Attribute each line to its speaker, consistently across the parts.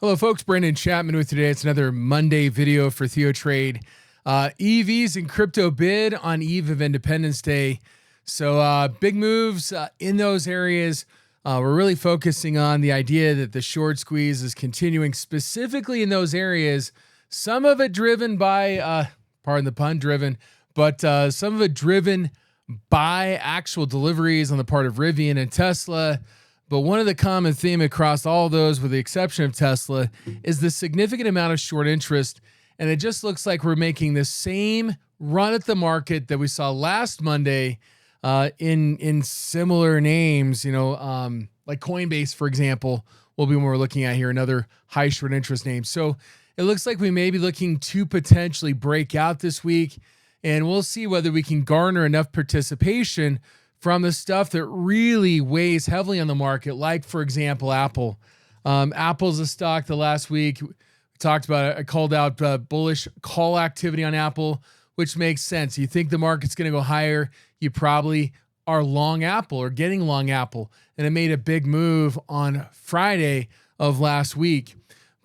Speaker 1: Hello, folks. Brandon Chapman with you today. It's another Monday video for TheoTrade. EVs and Crypto Bid on eve of Independence Day. So big moves in those areas. We're really focusing on the idea that the short squeeze is continuing specifically in those areas. Some of it driven by, pardon the pun, driven, but some of it driven by actual deliveries on the part of RIVN and Tesla. But one of the common theme across all those, with the exception of Tesla, is the significant amount of short interest. And it just looks like we're making the same run at the market that we saw last Monday in similar names, like Coinbase, for example, will be what we're looking at here, another high short interest name. So it looks like we may be looking to potentially break out this week, and we'll see whether we can garner enough participation from the stuff that really weighs heavily on the market, like, for example, Apple. Apple's a stock the last week we talked about. I called out bullish call activity on Apple, which makes sense. You think the market's going to go higher, you probably are long Apple or getting long Apple. And it made a big move on Friday of last week.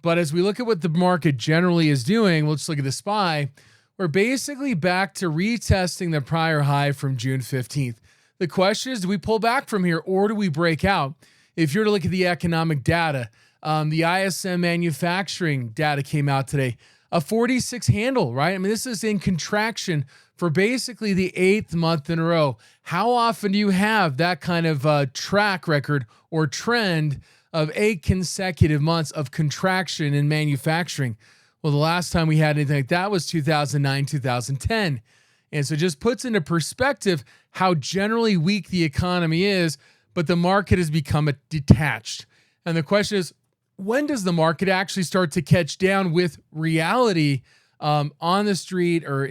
Speaker 1: But as we look at what the market generally is doing, let's look at the SPY. We're basically back to retesting the prior high from June 15th. The question is, do we pull back from here or do we break out? If you're to look at the economic data, the ISM manufacturing data came out today, a 46 handle, right? I mean, this is in contraction for basically the 8th month in a row. How often do you have that kind of track record or trend of 8 consecutive months of contraction in manufacturing? Well, the last time we had anything like that was 2009, 2010. And so it just puts into perspective how generally weak the economy is, but the market has become detached. And the question is, when does the market actually start to catch down with reality on the street, or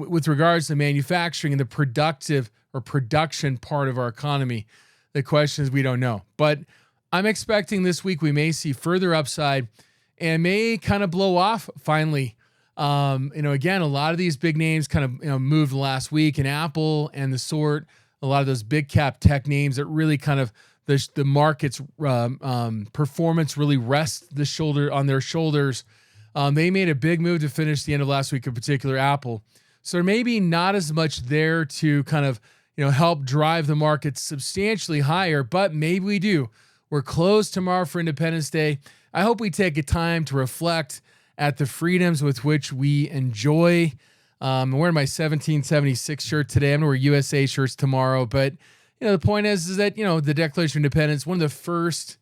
Speaker 1: with regards to manufacturing and the productive or production part of our economy? The question is, we don't know. But I'm expecting this week we may see further upside and may kind of blow off finally. Again, a lot of these big names kind of moved last week, and Apple and the sort, a lot of those big cap tech names that really kind of the market's performance really rests on their shoulders. They made a big move to finish the end of last week, in particular Apple. So there may be not as much there to kind of help drive the market substantially higher, but maybe we do. We're closed tomorrow for Independence Day. I hope we take a time to reflect at the freedoms with which we enjoy. I'm wearing my 1776 shirt today. I'm going to wear USA shirts tomorrow. But, the point is that, the Declaration of Independence, one of the first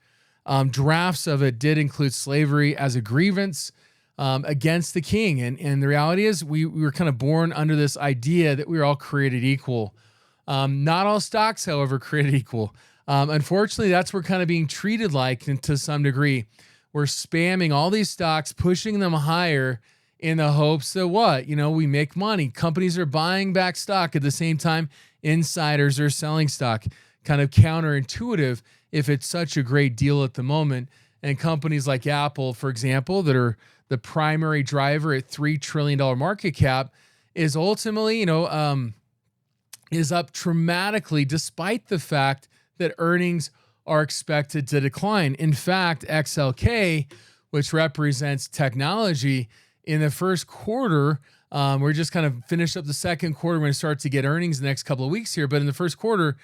Speaker 1: drafts of it did include slavery as a grievance against the king. And the reality is we were kind of born under this idea that we were all created equal. Not all stocks, however, created equal. Unfortunately, that's what we're kind of being treated like to some degree. We're spamming all these stocks, pushing them higher in the hopes that we make money. Companies are buying back stock at the same time insiders are selling stock. Kind of counterintuitive if it's such a great deal at the moment. And companies like Apple, for example, that are the primary driver at $3 trillion market cap, is ultimately, is up dramatically despite the fact that earnings are expected to decline. In fact, XLK, which represents technology, in the first quarter, we're just kind of finished up the second quarter. We're going to start to get earnings the next couple of weeks here. But in the first quarter,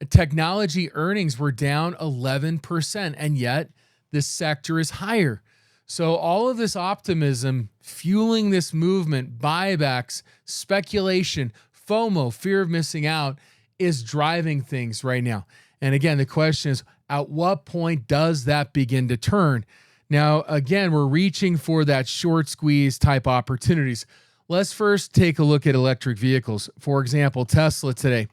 Speaker 1: technology earnings were down 11%, and yet this sector is higher. So all of this optimism fueling this movement, buybacks, speculation, FOMO, fear of missing out, is driving things right now. And again, the question is, at what point does that begin to turn? Now, again, we're reaching for that short squeeze type opportunities. Let's first take a look at electric vehicles. For example, Tesla today.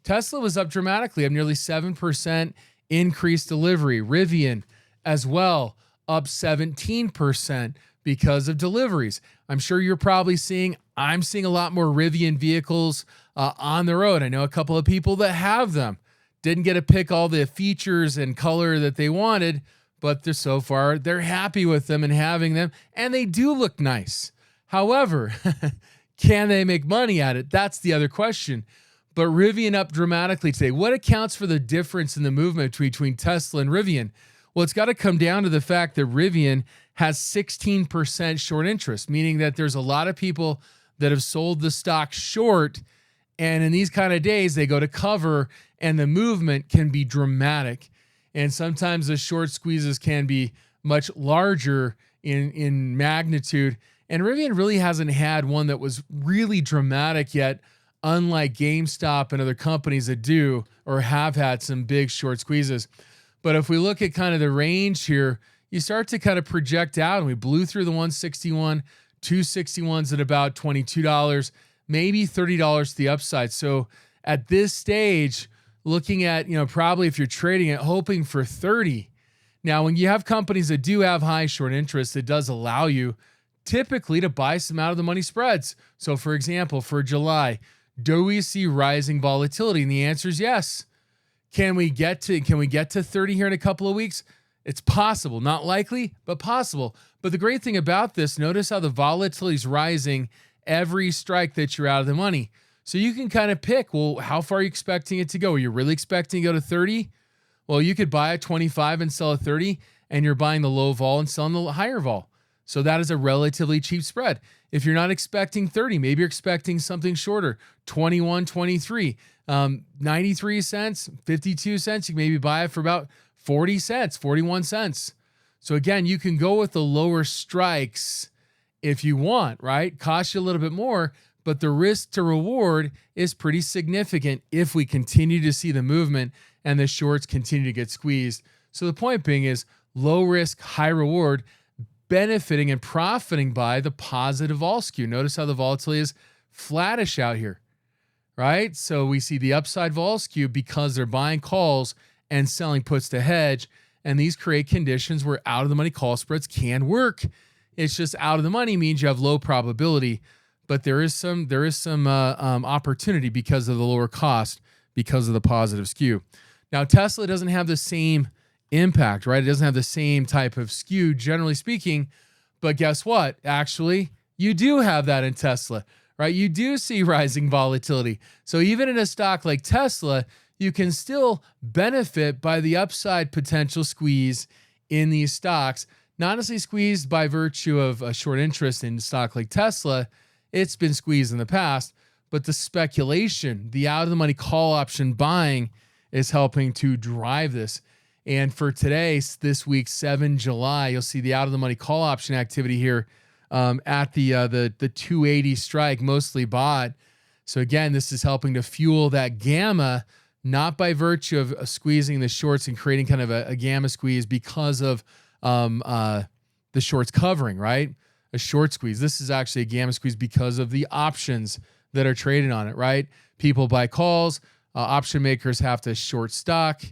Speaker 1: Tesla was up dramatically, up nearly 7% increased delivery. RIVN as well, up 17% because of deliveries. I'm sure you're probably I'm seeing a lot more RIVN vehicles on the road. I know a couple of people that have them. Didn't get to pick all the features and color that they wanted, but so far they're happy with them and having them, and they do look nice. However, can they make money at it? That's the other question. But RIVN up dramatically today. What accounts for the difference in the movement between Tesla and RIVN? Well, it's got to come down to the fact that RIVN has 16% short interest, meaning that there's a lot of people that have sold the stock short. And in these kind of days, they go to cover and the movement can be dramatic. And sometimes the short squeezes can be much larger in magnitude. And Rivian really hasn't had one that was really dramatic yet, unlike GameStop and other companies that do or have had some big short squeezes. But if we look at kind of the range here, you start to kind of project out, and we blew through the 161, 261s at about $22, maybe $30 to the upside. So at this stage, looking at, probably if you're trading it, hoping for 30. Now, when you have companies that do have high short interest, it does allow you typically to buy some out of the money spreads. So for example, for July, do we see rising volatility? And the answer is yes. Can we get to 30 here in a couple of weeks? It's possible, not likely, but possible. But the great thing about this, notice how the volatility is rising every strike that you're out of the money. So you can kind of pick, well, how far are you expecting it to go? Are you really expecting to go to 30? Well, you could buy at 25 and sell at 30, and you're buying the low vol and selling the higher vol. So that is a relatively cheap spread. If you're not expecting 30, maybe you're expecting something shorter, 21, 23, 93 cents, 52 cents. You can maybe buy it for about 40 cents, 41 cents. So again, you can go with the lower strikes if you want, right? Cost you a little bit more, but the risk to reward is pretty significant if we continue to see the movement and the shorts continue to get squeezed. So the point being is low risk, high reward, benefiting and profiting by the positive vol skew. Notice how the volatility is flattish out here, right? So we see the upside vol skew because they're buying calls and selling puts to hedge, and these create conditions where out of the money call spreads can work. It's just out of the money means you have low probability, but there is some opportunity because of the lower cost, because of the positive skew. Now, Tesla doesn't have the same impact, right? It doesn't have the same type of skew, generally speaking, but guess what? Actually, you do have that in Tesla, right? You do see rising volatility. So even in a stock like Tesla, you can still benefit by the upside potential squeeze in these stocks, not necessarily squeezed by virtue of a short interest in a stock like Tesla. It's been squeezed in the past, but the speculation, the out of the money call option buying is helping to drive this. And for today, this week, 7 July, you'll see the out of the money call option activity here at the 280 strike, mostly bought. So again, this is helping to fuel that gamma, not by virtue of squeezing the shorts and creating kind of a gamma squeeze because of the shorts covering, right? A short squeeze. This is actually a gamma squeeze because of the options that are traded on it, right? People buy calls. Option makers have to short stock.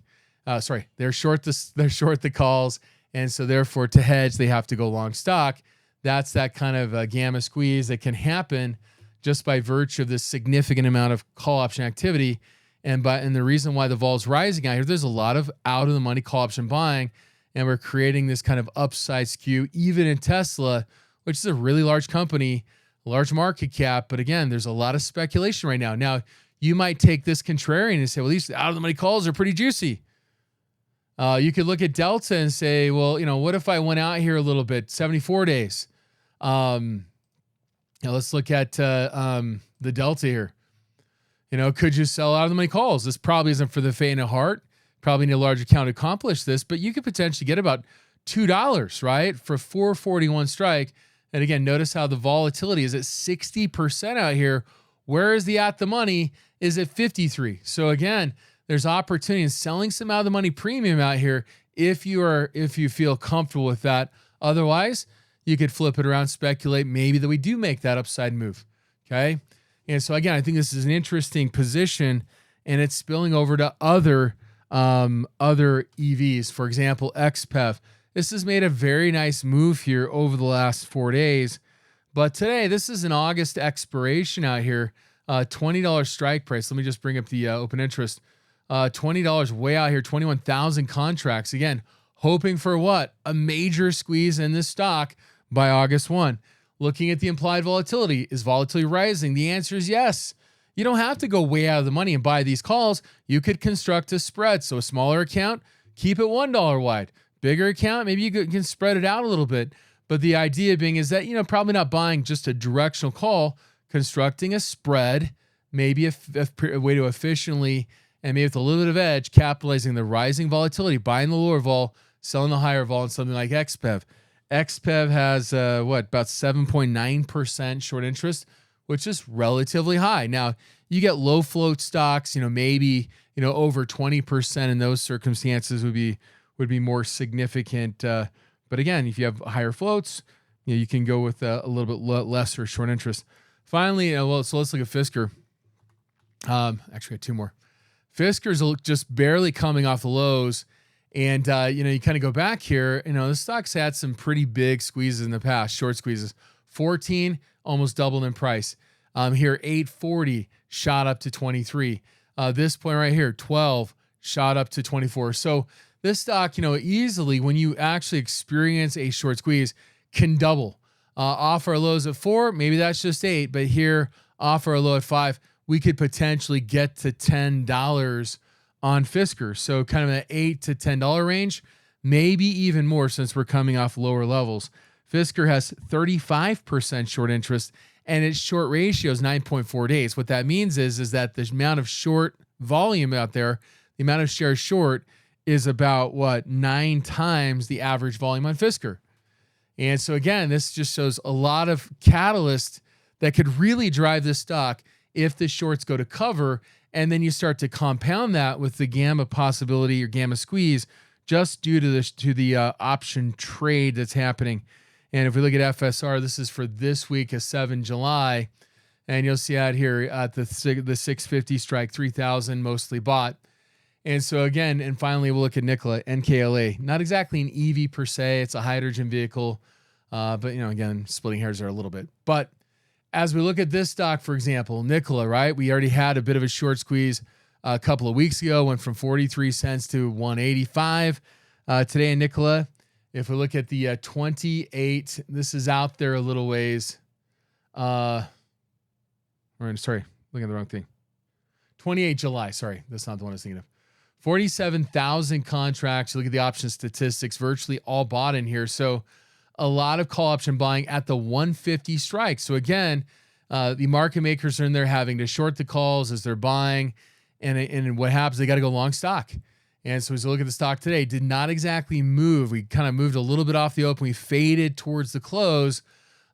Speaker 1: They're short the calls, and so therefore to hedge they have to go long stock. That's that kind of gamma squeeze that can happen just by virtue of this significant amount of call option activity, and the reason why the vol is rising out here. There's a lot of out of the money call option buying, and we're creating this kind of upside skew even in Tesla, which is a really large company, large market cap. But again, there's a lot of speculation right now. Now you might take this contrarian and say, well, these out of the money calls are pretty juicy. You could look at Delta and say, well, what if I went out here a little bit, 74 days? Let's look at the Delta here. Could you sell out of the money calls? This probably isn't for the faint of heart. Probably need a large account to accomplish this, but you could potentially get about $2, right, for 441 strike. And again, notice how the volatility is at 60% out here, whereas the at the money is at 53. So again, there's opportunity in selling some out of the money premium out here if you feel comfortable with that. Otherwise, you could flip it around, speculate maybe that we do make that upside move. Okay. And so again, I think this is an interesting position, and it's spilling over to other EVs. For example, XPeng. This has made a very nice move here over the last 4 days. But today, this is an August expiration out here, $20 strike price. Let me just bring up the open interest. $20 way out here, 21,000 contracts. Again, hoping for what? A major squeeze in this stock by August 1. Looking at the implied volatility, is volatility rising? The answer is yes. You don't have to go way out of the money and buy these calls. You could construct a spread. So a smaller account, keep it $1 wide. Bigger account, maybe you can spread it out a little bit. But the idea being is that, probably not buying just a directional call, constructing a spread, maybe a way to efficiently and maybe with a little bit of edge, capitalizing the rising volatility, buying the lower vol, selling the higher vol, and something like XPeng. XPeng has about 7.9% short interest, which is relatively high. Now you get low float stocks, maybe over 20% in those circumstances would be more significant. But again, if you have higher floats, you can go with a little bit lesser short interest. Finally, so let's look at Fisker. Actually, I got two more. Fisker's just barely coming off the lows. And, you kind of go back here, the stock's had some pretty big squeezes in the past, short squeezes. 14, almost doubled in price. Here, 840 shot up to 23. This point right here, 12 shot up to 24. So this stock, easily when you actually experience a short squeeze can double. Off our lows at 4, maybe that's just 8, but here off our low at 5, we could potentially get to $10 on Fisker. So kind of an $8 to $10 range, maybe even more since we're coming off lower levels. Fisker has 35% short interest and its short ratio is 9.4 days. What that means is that the amount of short volume out there, the amount of shares short is about 9 times the average volume on Fisker. And so again, this just shows a lot of catalysts that could really drive this stock if the shorts go to cover. And then you start to compound that with the gamma possibility or gamma squeeze just due to the option trade that's happening. And if we look at FSR, this is for this week of 7 July. And you'll see out here at the 650 strike, 3,000 mostly bought. And so again, and finally, we'll look at Nikola, NKLA. Not exactly an EV per se. It's a hydrogen vehicle. But, again, splitting hairs there a little bit. But as we look at this stock, for example, Nikola, right? We already had a bit of a short squeeze a couple of weeks ago, went from 43 cents to 185. Today in Nikola, if we look at the 28, this is out there a little ways. Sorry, looking at the wrong thing. 28 July, sorry. That's not the one I was thinking of. 47,000 contracts. Look at the option statistics, virtually all bought in here. So a lot of call option buying at the 150 strike. So again, the market makers are in there having to short the calls as they're buying. And what happens, they got to go long stock. And so as we look at the stock today, did not exactly move. We kind of moved a little bit off the open. We faded towards the close.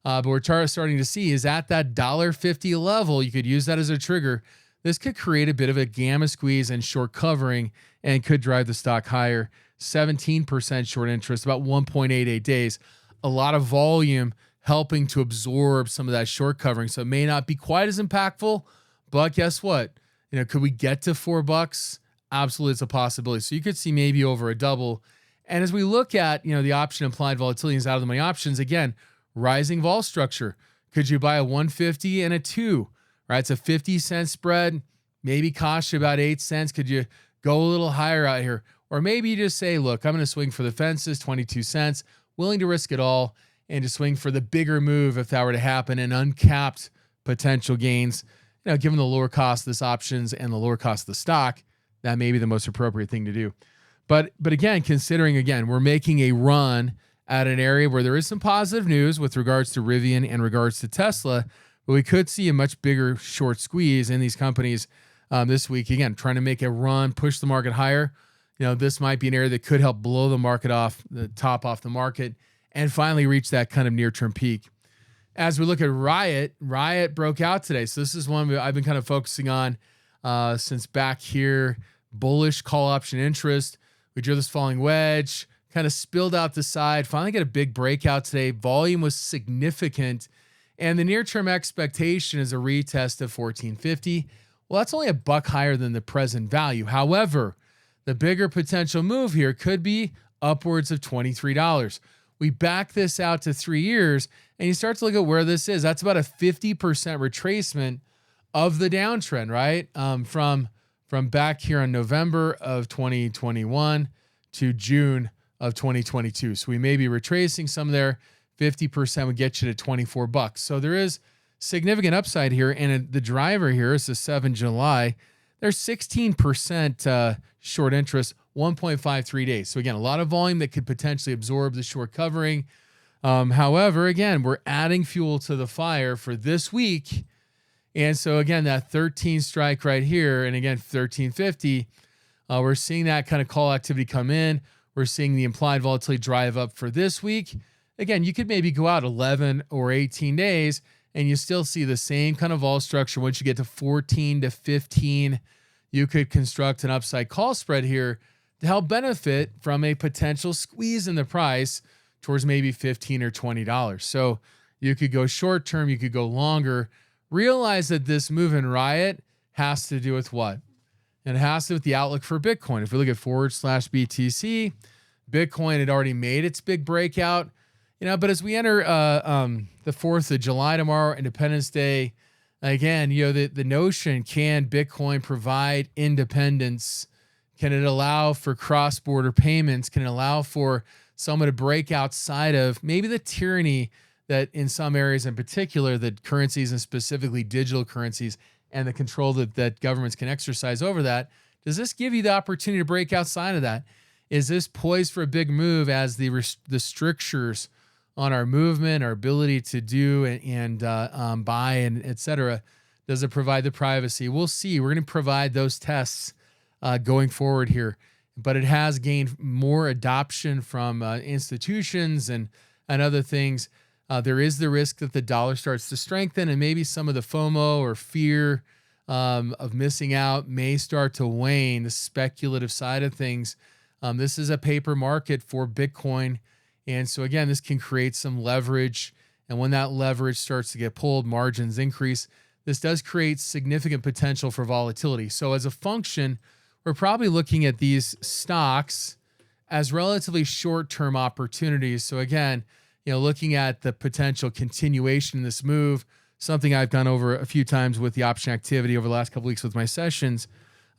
Speaker 1: But we're starting to see is at that $1.50 level. You could use that as a trigger. This could create a bit of a gamma squeeze and short covering and could drive the stock higher. 17% short interest, about 1.88 days. A lot of volume helping to absorb some of that short covering. So it may not be quite as impactful, but guess what? Could we get to $4? Absolutely, it's a possibility. So you could see maybe over a double. And as we look at, the option implied volatility is out of the money options, again, rising vol structure. Could you buy a 150 and a 2? Right, it's a 50-cent spread, maybe cost you about 8 cents. Could you go a little higher out here? Or maybe you just say, look, I'm going to swing for the fences, 22 cents, willing to risk it all, and to swing for the bigger move if that were to happen and uncapped potential gains. Given the lower cost of this options and the lower cost of the stock, that may be the most appropriate thing to do. But again, considering, we're making a run at an area where there is some positive news with regards to RIVN and regards to Tesla, but we could see a much bigger short squeeze in these companies this week. Again, trying to make a run, push the market higher. This might be an area that could help blow the market off, the top off the market, and finally reach that kind of near-term peak. As we look at Riot broke out today. So this is one I've been kind of focusing on since back here. Bullish call option interest. We drew this falling wedge, kind of spilled out the side, finally got a big breakout today. Volume was significant. And the near-term expectation is a retest of 1450. Well, that's only $1 higher than the present value. However, the bigger potential move here could be upwards of $23. We back this out to 3 years, and you start to look at where this is. That's about a 50% retracement of the downtrend, right? From back here in November of 2021 to June of 2022. So we may be retracing some there. 50% would get you to $24. So there is significant upside here. And the driver here is the 7 July. There's 16% short interest, 1.53 days. So again, a lot of volume that could potentially absorb the short covering. However, again, we're adding fuel to the fire for this week. And so again, that 13 strike right here, and again, 1350, we're seeing that kind of call activity come in. We're seeing the implied volatility drive up for this week. Again, you could maybe go out 11 or 18 days and you still see the same kind of vol structure. Once you get to 14 to 15, you could construct an upside call spread here to help benefit from a potential squeeze in the price towards maybe $15 or $20. So you could go short term, you could go longer. Realize that this move in Riot has to do with what? It has to do with the outlook for Bitcoin. If we look at /BTC, Bitcoin had already made its big breakout, but as we enter the 4th of July tomorrow, Independence Day, again, the notion, can Bitcoin provide independence? Can it allow for cross-border payments? Can it allow for someone to break outside of maybe the tyranny that in some areas in particular, that currencies and specifically digital currencies and the control that governments can exercise over that? Does this give you the opportunity to break outside of that? Is this poised for a big move as the strictures on our movement, our ability to do and buy and et cetera, does it provide the privacy? We'll see. We're going to provide those tests going forward here. But it has gained more adoption from institutions and other things. There is the risk that the dollar starts to strengthen and maybe some of the FOMO or fear of missing out may start to wane, the speculative side of things. This is a paper market for Bitcoin. And so again, this can create some leverage. And when that leverage starts to get pulled, margins increase. This does create significant potential for volatility. So as a function, we're probably looking at these stocks as relatively short-term opportunities. So again, looking at the potential continuation in this move, something I've gone over a few times with the option activity over the last couple of weeks with my sessions.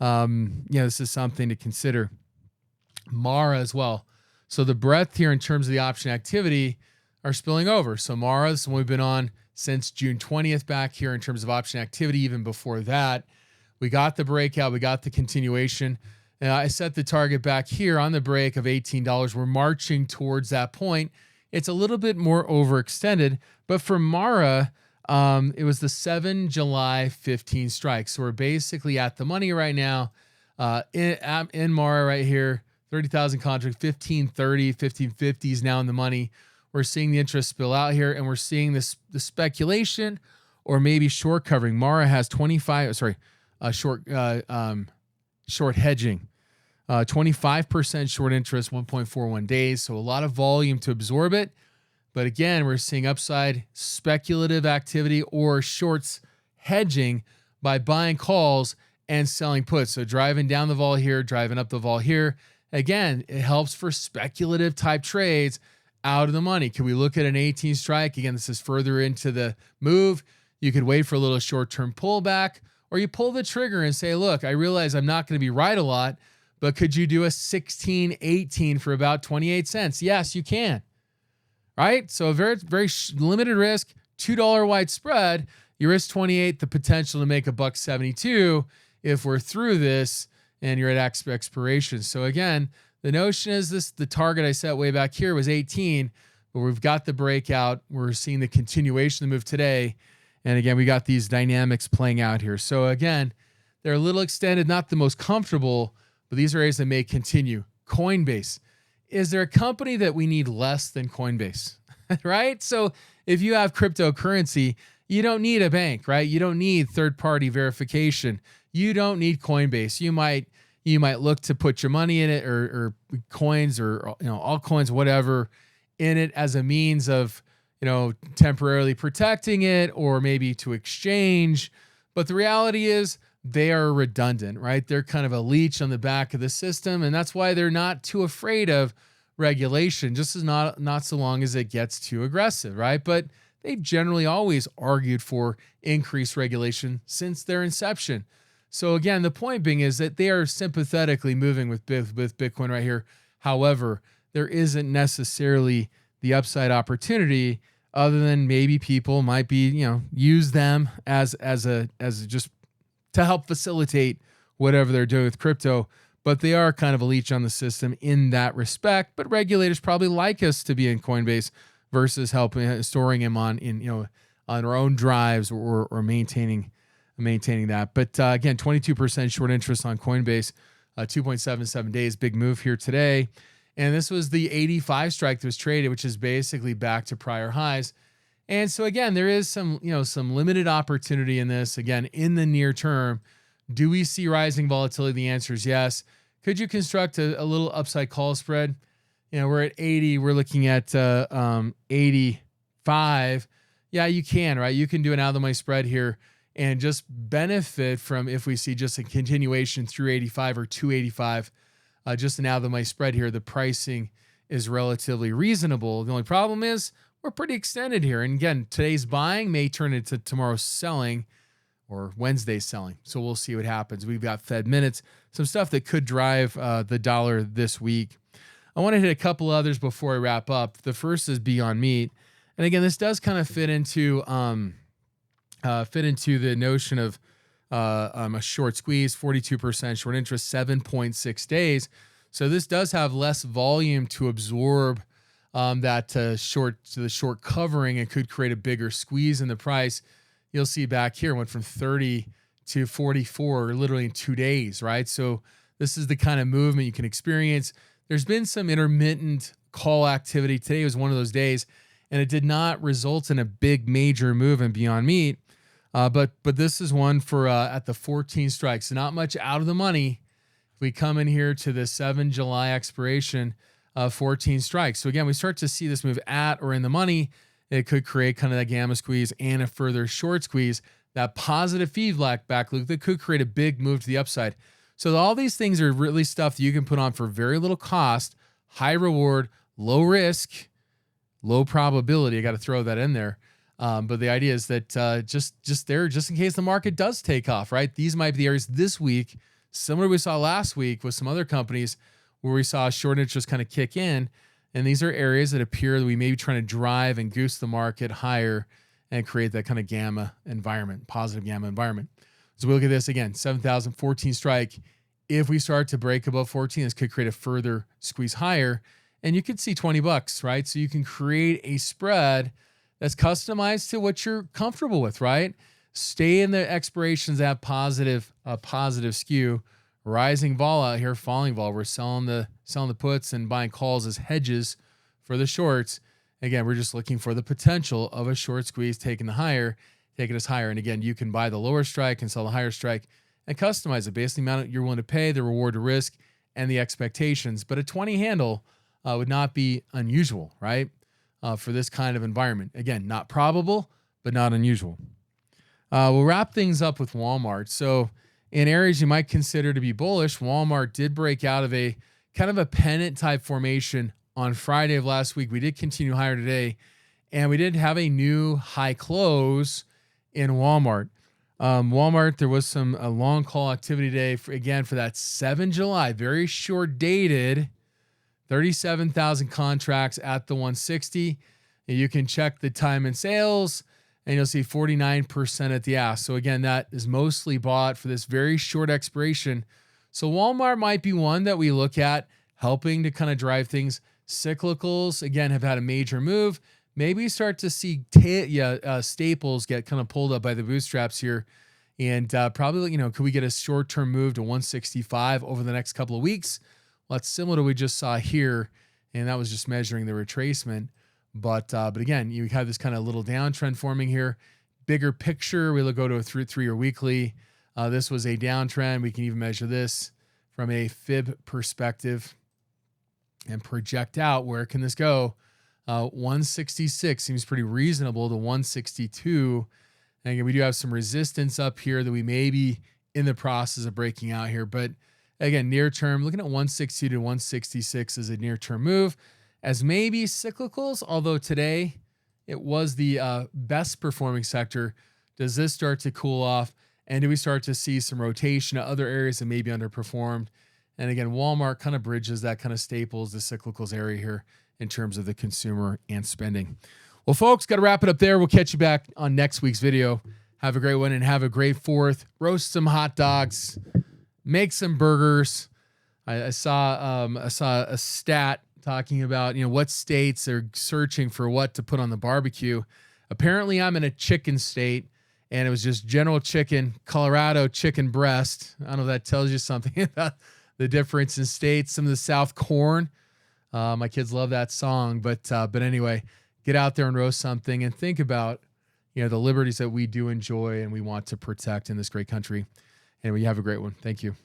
Speaker 1: This is something to consider. Mara as well. So the breadth here in terms of the option activity are spilling over. So Mara, this is one we've been on since June 20th back here in terms of option activity. Even before that, we got the breakout, we got the continuation. I set the target back here on the break of $18. We're marching towards that point. It's a little bit more overextended, but for Mara, it was the 7 July 15 strike. So we're basically at the money right now in Mara right here. 30,000 contract, 1530, 1550 is now in the money. We're seeing the interest spill out here, and we're seeing the speculation or maybe short covering. Mara has short hedging, 25% short interest, 1.41 days. So a lot of volume to absorb it. But again, we're seeing upside speculative activity or shorts hedging by buying calls and selling puts. So driving down the vol here, driving up the vol here. Again, it helps for speculative type trades out of the money. Can we look at an 18 strike? Again, this is further into the move. You could wait for a little short-term pullback, or you pull the trigger and say, look, I realize I'm not going to be right a lot, but could you do a 16, 18 for about 28 cents? Yes, you can. Right? So a very, very limited risk, $2 wide spread. You risk 28, the potential to make $1.72 if we're through this and you're at expiration. So again, the notion is the target I set way back here was 18, but we've got the breakout. We're seeing the continuation of the move today. And again, we got these dynamics playing out here. So again, they're a little extended, not the most comfortable, but these are areas that may continue. Coinbase. Is there a company that we need less than Coinbase? Right? So if you have cryptocurrency, you don't need a bank, right? You don't need third-party verification. You don't need Coinbase. You might look to put your money in it or coins or altcoins, whatever, in it as a means of temporarily protecting it or maybe to exchange. But the reality is they are redundant, right? They're kind of a leech on the back of the system, and that's why they're not too afraid of regulation, just as not so long as it gets too aggressive, right? But they've generally always argued for increased regulation since their inception. So again, the point being is that they are sympathetically moving with Bitcoin right here. However, there isn't necessarily the upside opportunity other than maybe people might be, use them as just to help facilitate whatever they're doing with crypto, but they are kind of a leech on the system in that respect. But regulators probably like us to be in Coinbase versus helping storing them on our own drives or maintaining that. But again, 22% short interest on Coinbase, 2.77 days, big move here today. And this was the 85 strike that was traded, which is basically back to prior highs. And so again, there is some limited opportunity in this. Again, in the near term, do we see rising volatility? The answer is yes. Could you construct a little upside call spread? We're at 80. We're looking at 85. Yeah, you can, right? You can do an out of the money spread here and just benefit from if we see just a continuation through 85 or 285, just an out of the money spread here. The pricing is relatively reasonable. The only problem is we're pretty extended here. And again, today's buying may turn into tomorrow's selling or Wednesday's selling. So we'll see what happens. We've got Fed minutes, some stuff that could drive the dollar this week. I want to hit a couple others before I wrap up. The first is Beyond Meat. And again, this does kind of fit into the notion of a short squeeze, 42% short interest, 7.6 days. So this does have less volume to absorb the short covering and could create a bigger squeeze in the price. You'll see back here went from 30 to 44 literally in 2 days, right? So this is the kind of movement you can experience. There's been some intermittent call activity. Today was one of those days, and it did not result in a big major move in Beyond Meat. But this is one for at the 14 strikes. So not much out of the money. If we come in here to the 7 July expiration, 14 strikes. So again, we start to see this move at or in the money. It could create kind of that gamma squeeze and a further short squeeze, that positive feedback loop that could create a big move to the upside. So all these things are really stuff that you can put on for very little cost, high reward, low risk, low probability. I got to throw that in there. But the idea is that just in case the market does take off, right? These might be the areas this week, similar to what we saw last week with some other companies where we saw short interest kind of kick in. And these are areas that appear that we may be trying to drive and goose the market higher and create that kind of gamma environment, positive gamma environment. So we look at this again, 7,014 strike. If we start to break above 14, this could create a further squeeze higher. And you could see $20, right? So you can create a spread that's customized to what you're comfortable with, right? Stay in the expirations that have positive skew, rising vol out here, falling vol. We're selling the puts and buying calls as hedges for the shorts. Again, we're just looking for the potential of a short squeeze taking us higher. And again, you can buy the lower strike and sell the higher strike and customize it based on the amount you're willing to pay, the reward to risk, and the expectations. But a 20 handle would not be unusual, right? For this kind of environment. Again, not probable, but not unusual. We'll wrap things up with Walmart. So in areas you might consider to be bullish, Walmart did break out of a kind of a pennant type formation on Friday of last week. We did continue higher today, and we did have a new high close in Walmart. There was some long call activity today for that 7 July, very short dated, 37,000 contracts at the 160. And you can check the time and sales, and you'll see 49% at the ask. So again, that is mostly bought for this very short expiration. So Walmart might be one that we look at helping to kind of drive things. Cyclicals, again, have had a major move. Maybe start to see staples get kind of pulled up by the bootstraps here. And probably, could we get a short-term move to 165 over the next couple of weeks? Well, that's similar to what we just saw here, and that was just measuring the retracement. But again, you have this kind of little downtrend forming here. Bigger picture, we'll go to a three-year weekly. This was a downtrend. We can even measure this from a fib perspective and project out where can this go. 166 seems pretty reasonable to 162. And again, we do have some resistance up here that we may be in the process of breaking out here. But again, near term, looking at 160 to 166 is a near term move. As maybe cyclicals, although today it was the best performing sector. Does this start to cool off? And do we start to see some rotation to other areas that maybe underperformed? And again, Walmart kind of bridges that kind of staples, the cyclicals area here in terms of the consumer and spending. Well, folks, got to wrap it up there. We'll catch you back on next week's video. Have a great one and have a great 4th. Roast some hot dogs. make some burgers. I saw a stat talking about, what states are searching for what to put on the barbecue. Apparently I'm in a chicken state, and it was just general chicken, Colorado chicken breast. I don't know if that tells you something about the difference in states. Some of the South corn. My kids love that song, but anyway, get out there and roast something and think about, the liberties that we do enjoy and we want to protect in this great country. And we have a great one. Thank you.